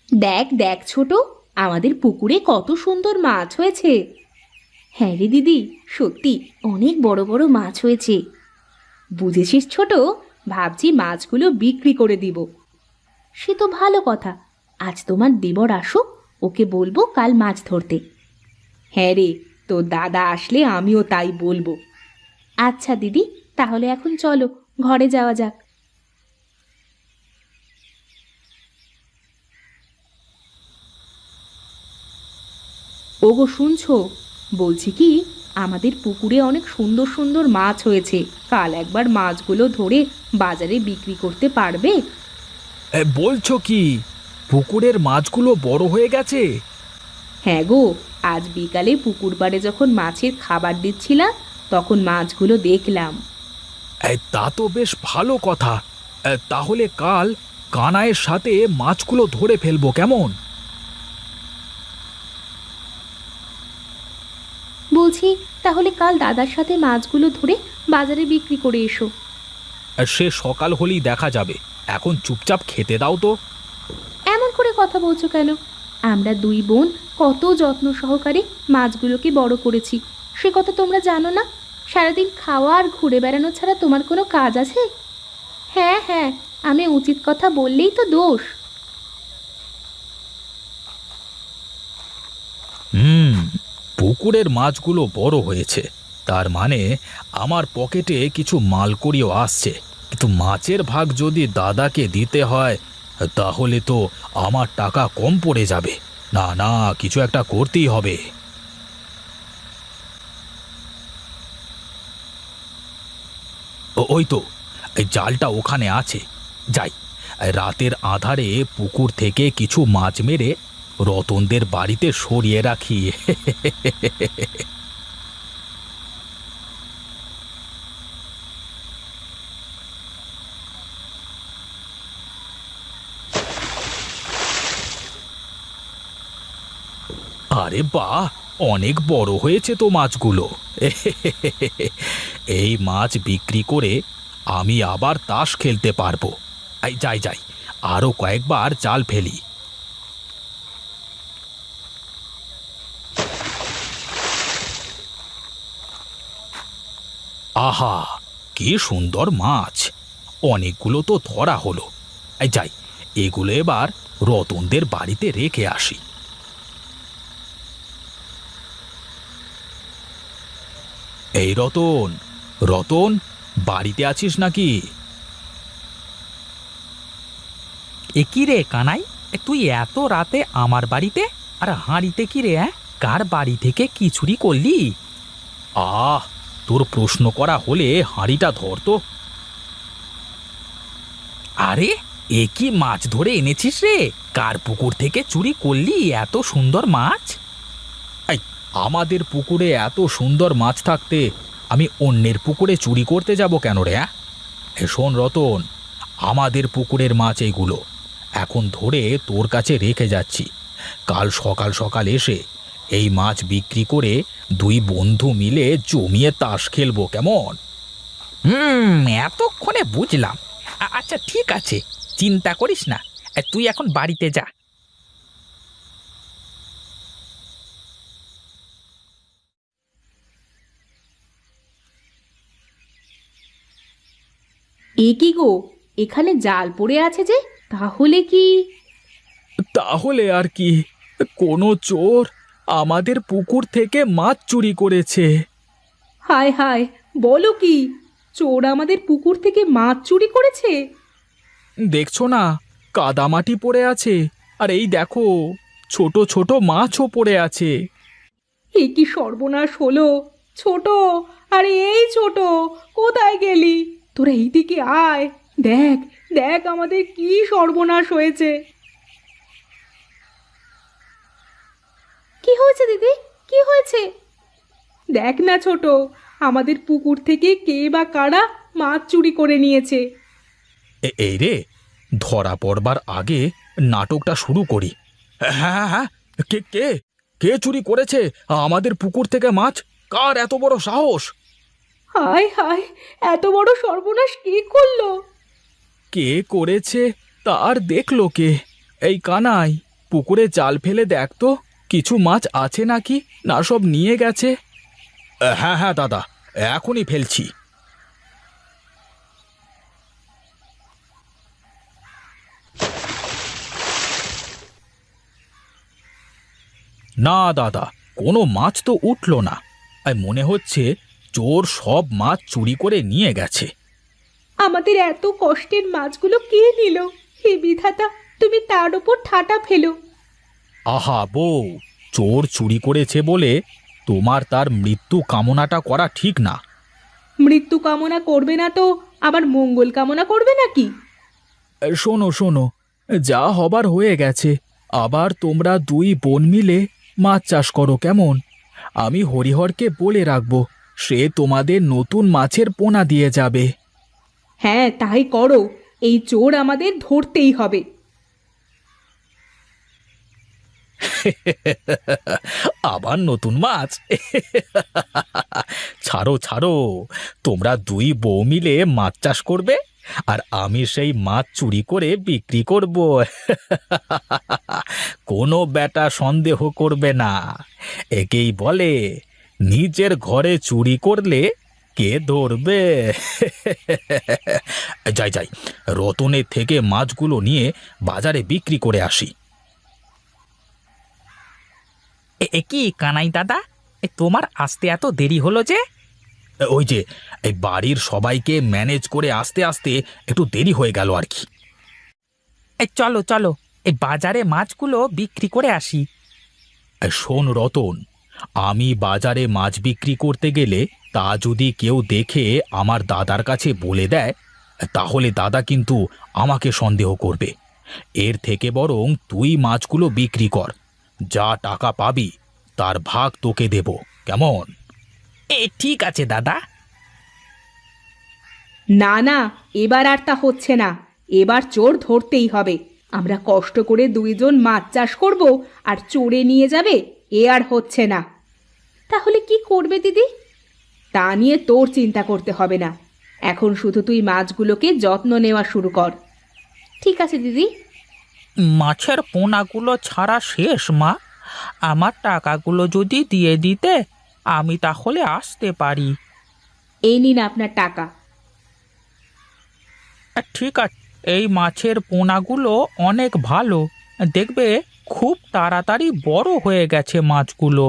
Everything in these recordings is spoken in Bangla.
দেখ দেখ ছোট, আমাদের পুকুরে কত সুন্দর মাছ হয়েছে। হ্যাঁ রে দিদি, সত্যি অনেক বড় বড় মাছ হয়েছে। বুঝেছিস ছোট, ভাবছি মাছগুলো বিক্রি করে দিব। সে তো ভালো কথা। আজ তোমার দেবর আসুক, ওকে বলবো কাল মাছ ধরতে। হ্যাঁ রে, তোর দাদা আসলে আমিও তাই বলবো। আচ্ছা দিদি, তাহলে এখন চলো, ঘরে যাওয়া যাক। ওগো শুনছো? বলছি কি, আমাদের পুকুরে অনেক সুন্দর সুন্দর মাছ হয়েছে। কাল একবার মাছগুলো ধরে বাজারে বিক্রি করতে পারবে? বলছো কি? পুকুরের মাছগুলো বড় হয়ে গেছে? হ্যাঁ গো, আজ বিকালে পুকুর পাড়ে যখন মাছের খাবার দিচ্ছিলাম তখন মাছগুলো দেখলাম। তা তো বেশ ভালো কথা। তাহলে কাল কানাইয়ের সাথে মাছগুলো ধরে ফেলবো, কেমন? বলছি, তাহলে কাল দাদার সাথে মাছগুলো ধরে বাজারে বিক্রি করে এসো। সে সকাল হলেই দেখা যাবে। এখন চুপচাপ খেতে দাও তো। এমন করে কথা বলছো কেন? আমরা দুই বোন কত যত্ন সহকারে মাছগুলোকে বড় করেছি, সে কথা তোমরা জানো না? সারাদিন খাওয়া আর ঘুরে বেড়ানো ছাড়া তোমার কোনো কাজ আছে? হ্যাঁ হ্যাঁ, আমি উচিত কথা বললেই তো দোষ। হুম, পুকুরের মাছগুলো বড় হয়েছে, তার মানে আমার পকেটে কিছু মালকড়িও আসছে। কিন্তু মাছের ভাগ যদি দাদাকে দিতে হয়, তাহলে তো আমার টাকা কম পড়ে যাবে। না না, কিছু একটা করতেই হবে। ওই তো, এই জালটা ওখানে আছে। যাই, রাতের আঁধারে পুকুর থেকে কিছু মাছ মেরে রতনদের বাড়িতে সরিয়ে রাখি। আরে বাহ, অনেক বড় হয়েছে তো মাছগুলো। এই মাছ বিক্রি করে আমি আবার তাস খেলতে পারবো। এই যাই যাই, আরো কয়েকবার জাল ফেলি। আহা, কি সুন্দর মাছ! অনেকগুলো তো ধরা হলো। এই যাই, এগুলো এবার রতনদের বাড়িতে রেখে আসি। এই রতন, রতন, বাড়িতে আছিস নাকি? এ কি রে কানাই, তুই এত রাতে আমার বাড়িতে? আর হাঁড়িতে কি রে? কার বাড়ি থেকে কি চুরি করলি? আহ, তোর প্রশ্ন করা হলে হাঁড়িটা ধর তো। আরে, এ কি মাছ ধরে এনেছিস রে? কার পুকুর থেকে চুরি করলি এত সুন্দর মাছ? এই, আমাদের পুকুরে এত সুন্দর মাছ থাকতে আমি অন্যের পুকুরে চুরি করতে যাব কেন রে? শোন রতন, আমাদের পুকুরের মাছ এইগুলো এখন ধরে তোর কাছে রেখে যাচ্ছি। কাল সকাল সকাল এসে এই মাছ বিক্রি করে দুই বন্ধু মিলে জমিয়ে তাস খেলবো, কেমন? এতক্ষণে বুঝলাম। আচ্ছা ঠিক আছে, চিন্তা করিস না। তুই এখন বাড়িতে যা। এ কি গো, এখানে জাল পড়ে আছে যে? তাহলে কি? তাহলে আর কি, কোনো চোর আমাদের পুকুর থেকে মাছ চুরি করেছে। হায় হায়, বলো কি? চোর আমাদের পুকুর থেকে মাছ চুরি করেছে? দেখছো না, কাদামাটি পড়ে আছে, আর এই দেখো ছোট ছোট মাছও পড়ে আছে। এ কি সর্বনাশ হলো! ছোট, আরে এই ছোট, কোথায় গেলি? তোরা এইদিকে আয়। দেখ, দেখ আমাদের কি সর্বনাশ হয়েছে! কি হয়েছে দিদি? কি হয়েছে? দেখ না ছোট, আমাদের পুকুর থেকে কে বা কারা মাছ চুরি করে নিয়েছে। এই রে, ধরা পড়বার আগে নাটকটা শুরু করি। হ্যাঁ হ্যাঁ হ্যাঁ, কে কে কে চুরি করেছে আমাদের পুকুর থেকে মাছ? কার এত বড় সাহস? হায় হায়, এত বড় সর্বনাশ কে করলো? কে করেছে তার দেখলো কে? এই কানাই, পুকুরে জাল ফেলে দেখ তো কিছু মাছ আছে নাকি, না সব নিয়ে গেছে। হ্যাঁ হ্যাঁ দাদা, এখনই ফেলছি। না দাদা, কোনো মাছ তো উঠল না। মনে হচ্ছে চোর সব মাছ চুরি করে নিয়ে গেছে। আমাদের এত কষ্টের মাছগুলো কে নিল? হে বিধাতা, তুমি তার উপর ঠাটা ফেলো। আহা বউ, চোর চুরি করেছে বলে তোমার তার মৃত্যু কামনাটা করা ঠিক না। মৃত্যু কামনা করবে না তো আবার মঙ্গল কামনা করবে নাকি? শোনো শোনো, যা হবার হয়ে গেছে। আবার তোমরা দুই বোন মিলে মাছ চাষ করো কেমন? আমি হরিহরকে বলে রাখবো, সে তোমাদের নতুন মাছের পোনা দিয়ে যাবে। হ্যাঁ, তাই করো। এই চোর আমাদের ধরতেই হবে। আবার নতুন মাছ? ছাড়ো ছাড়ো, তোমরা দুই বউ মিলে মাছ চাষ করবে আর আমি সেই মাছ চুরি করে বিক্রি করব। কোনো বেটা সন্দেহ করবে না। একেই বলে নিজের ঘরে চুরি করলে কে ধরবে। যাই যাই, রতনের থেকে মাছগুলো নিয়ে বাজারে বিক্রি করে আসি। এ কি কানাই দাদা, তোমার আসতে এত দেরি হলো যে? ওই যে এই বাড়ির সবাইকে ম্যানেজ করে আসতে আসতে একটু দেরি হয়ে গেল আর কি। চলো চলো, এই বাজারে মাছগুলো বিক্রি করে আসি। শোন রতন, আমি বাজারে মাছ বিক্রি করতে গেলে তা যদি কেউ দেখে আমার দাদার কাছে বলে দেয়, তাহলে দাদা কিন্তু আমাকে সন্দেহ করবে। এর থেকে বরং তুই মাছগুলো বিক্রি কর, যা টাকা পাবি তার ভাগ তোকে দেব, কেমন? ঠিক আছে দাদা। না না, এবার আর তা হচ্ছে না। এবার চোর ধরতেই হবে। আমরা কষ্ট করে দুইজন মাছ চাষ করব আর চোরে নিয়ে যাবে, এ আর হচ্ছে না। তাহলে কি করবে দিদি? তা নিয়ে তোর চিন্তা করতে হবে না। এখন শুধু তুই মাছগুলোকে যত্ন নেওয়া শুরু কর। ঠিক আছে দিদি। মাছের পোনাগুলো ছাড়া শেষ মা। আমার টাকাগুলো যদি দিয়ে দিতে আমি তাহলে আসতে পারি। এই নিন আপনার টাকা। ঠিক আছে, এই মাছের পোনাগুলো অনেক ভালো। দেখবে খুব তাড়াতাড়ি বড় হয়ে গেছে মাছগুলো।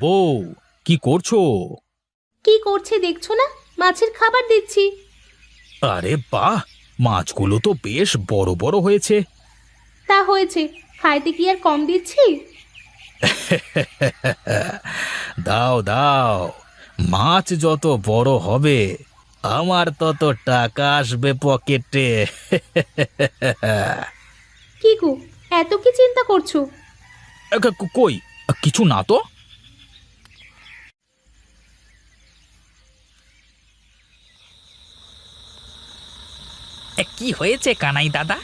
বউ, কি করছো? কি করছে দেখছো না? মাছের খাবার দিচ্ছি। আরে বাহ, মাছগুলো তো বেশ বড় বড় হয়েছে। তা হয়েছে, খাইতে কি আর কম দিচ্ছি? দাও দাও, মাছ যত বড় হবে আমার তত টাকা আসবে পকেটে। কি গো, এত কি চিন্তা করছো? কই, কিছু না তো। কি হয়েছে কানাই দাদা,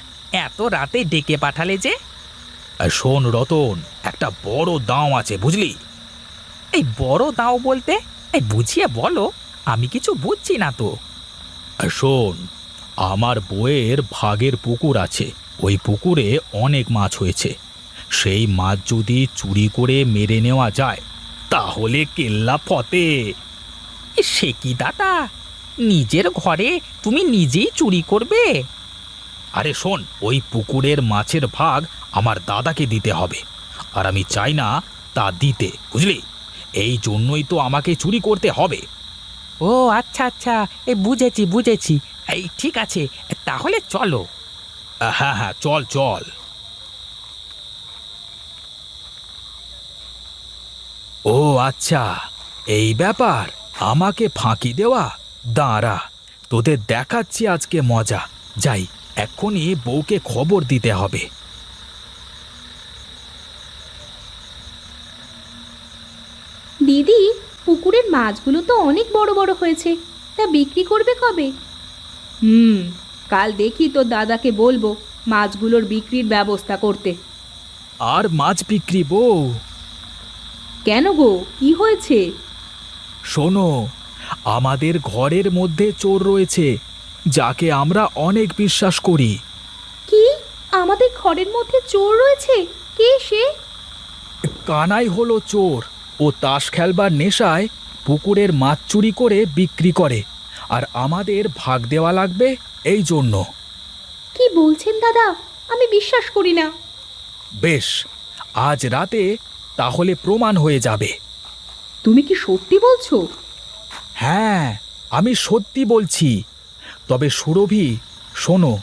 এত রাতে ডেকে পাঠালে যে? শোন রতন, একটা বড় দাও আছে বুঝলি। এই বড় দাও বলতে? এই বুঝিয়ে বলো, আমি কিছু বুঝছি না তো। শোন, আমার বউয়ের ভাগের পুকুর আছে। ওই পুকুরে অনেক মাছ হয়েছে। সেই মাছ যদি চুরি করে মেরে নেওয়া যায় তাহলে কেল্লা ফতে। সে কি দাদা, নিজের ঘরে তুমি নিজেই চুরি করবে? আরে শোন, ওই পুকুরের মাছের ভাগ আমার দাদাকে দিতে হবে, আর আমি চাই না তা দিতে, বুঝলি। এই জন্যই তো আমাকে চুরি করতে হবে। ও আচ্ছা আচ্ছা, এই বুঝেছি বুঝেছি। এই ঠিক আছে, তাহলে চলো। হ্যাঁ হ্যাঁ, চল চল। ও আচ্ছা, এই ব্যাপার, আমাকে ফাঁকি দেওয়া। দাঁড়া, তোদের দেখাচ্ছি আজকে মজা। যাই, এক্ষুনি বউকে খবর দিতে হবে। দিদি, পুকুরের মাছগুলো তো অনেক বড় বড় হয়েছে, তা বিক্রি করবে কবে? কাল দেখি তো দাদাকে বলবো মাছগুলোর বিক্রির ব্যবস্থা করতে। আর মাছ বিক্রি বউ? কেন গো, কি হয়েছে? শোনো, আমাদের ঘরের মধ্যে চোর রয়েছে, যাকে আমরা অনেক বিশ্বাস করি। কি? আমাদের ঘরের মধ্যে চোর রয়েছে? কে সে? কানাই হলো চোর। ও তাস খেলবার নেশায় পুকুরের মাছ চুরি করে বিক্রি করে, আর আমাদের ভাগ দেওয়া লাগবে এই জন্য। কি বলছেন দাদা? আমি বিশ্বাস করি না। বেশ, আজ রাতে তাহলে প্রমাণ হয়ে যাবে। তুমি কি সত্যি বলছো? হ্যাঁ, আমি সত্যি বলছি। তবে সুরভি, শোনো,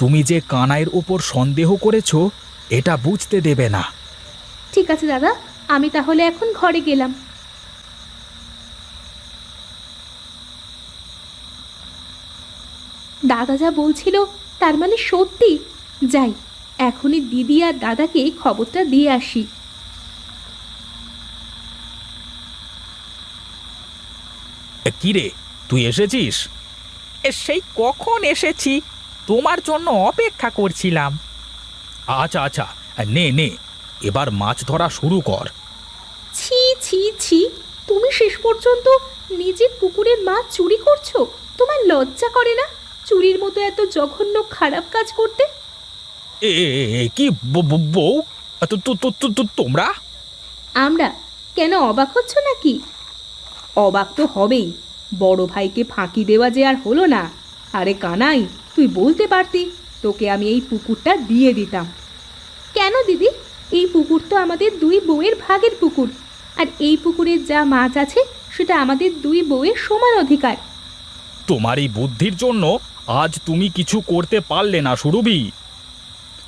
তুমি যে কানাইয়ের উপর সন্দেহ করেছো এটা বুঝতে দেবে না। ঠিক আছে দাদা, আমি তাহলে এখন ঘরে গেলাম। দাদা যা বলছিল তার মানে সত্যি। যাই, এখনই দিদি আর দাদাকে খবরটা দিয়ে আসি। কি রে, তুই এসেছিস? সেই কখন এসেছি, তোমার জন্য অপেক্ষা করছিলাম। আচ্ছা আচ্ছা, নে নে, এবার মাছ ধরা শুরু কর। ছি ছি ছি, তুমি শেষ পর্যন্ত নিজের পুকুরের মাছ চুরি করছো? তোমার লজ্জা করে না চুরির মতো এত জঘন্য খারাপ কাজ করতে? এ এ, এ, এ, কি বউ, তোমরা? আমরা কেন, অবাক হচ্ছ নাকি? অবাক তো হবেই, বড় ভাইকে ফাঁকি দেওয়া যে আর হলো না। আরে কানাই, তুই বলতে পারতি, তোকে আমি এই পুকুরটা দিয়ে দিতাম। কেন দিদি? এই পুকুর তো আমাদের দুই বউয়ের ভাগের পুকুর, আর এই পুকুরের যা মাছ আছে সেটা আমাদের দুই বউয়ের সমান অধিকার। তোমার এই বুদ্ধির জন্য আজ তুমি কিছু করতে পারলে না সুরভি।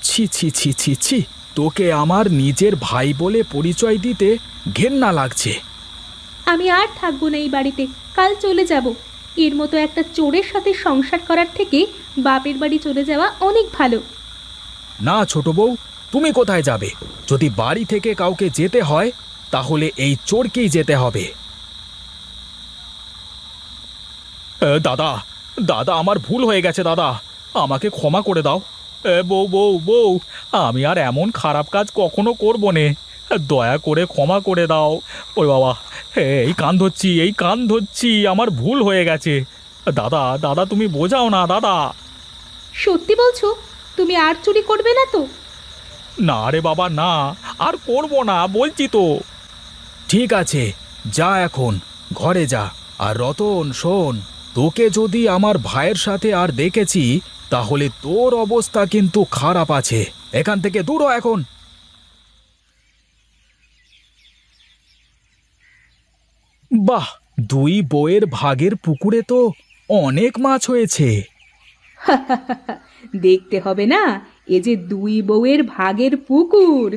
ছি ছি ছি ছি ছি, তোকে আমার নিজের ভাই বলে পরিচয় দিতে ঘেন্না লাগছে। আমি আর থাকবো না এই বাড়িতে, কাল চলে যাব। এর মতো একটা চোরের সাথে সংসার করার থেকে বাপের বাড়ি চলে যাওয়া অনেক ভালো। না ছোট বউ, তুমি কোথায় যাবে? যদি বাড়ি থেকে কাউকে যেতে হয় তাহলে এই চোরকেই যেতে হবে। দাদা, দাদা, আমার ভুল হয়ে গেছে দাদা, আমাকে ক্ষমা করে দাও। বউ বউ বউ, আমি আর এমন খারাপ কাজ কখনো করবো নে, দয়া করে ক্ষমা করে দাও। ওই বাবা, এই কান ধরছি, এই কান ধরছি, আমার ভুল হয়ে গেছে। দাদা দাদা, তুমি বোঝাও না দাদা। সত্যি বলছো? তুমি আর চুরি করবে না তো? না রে বাবা, না, আর করবো না বলছি তো। ঠিক আছে, যা এখন ঘরে যা। আর রতন শোন, তোকে যদি আমার ভাইয়ের সাথে আর দেখেছি তাহলে তোর অবস্থা কিন্তু খারাপ আছে। এখান থেকে দূর হ এখন। বাহ, দুই বউয়ের ভাগের পুকুরে তো অনেক মাছ হয়েছে। দেখতে হবে না, এ যে দুই বউয়ের ভাগের পুকুর।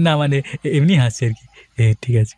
না মানে এমনি হাসছে আর কি। ঠিক আছে।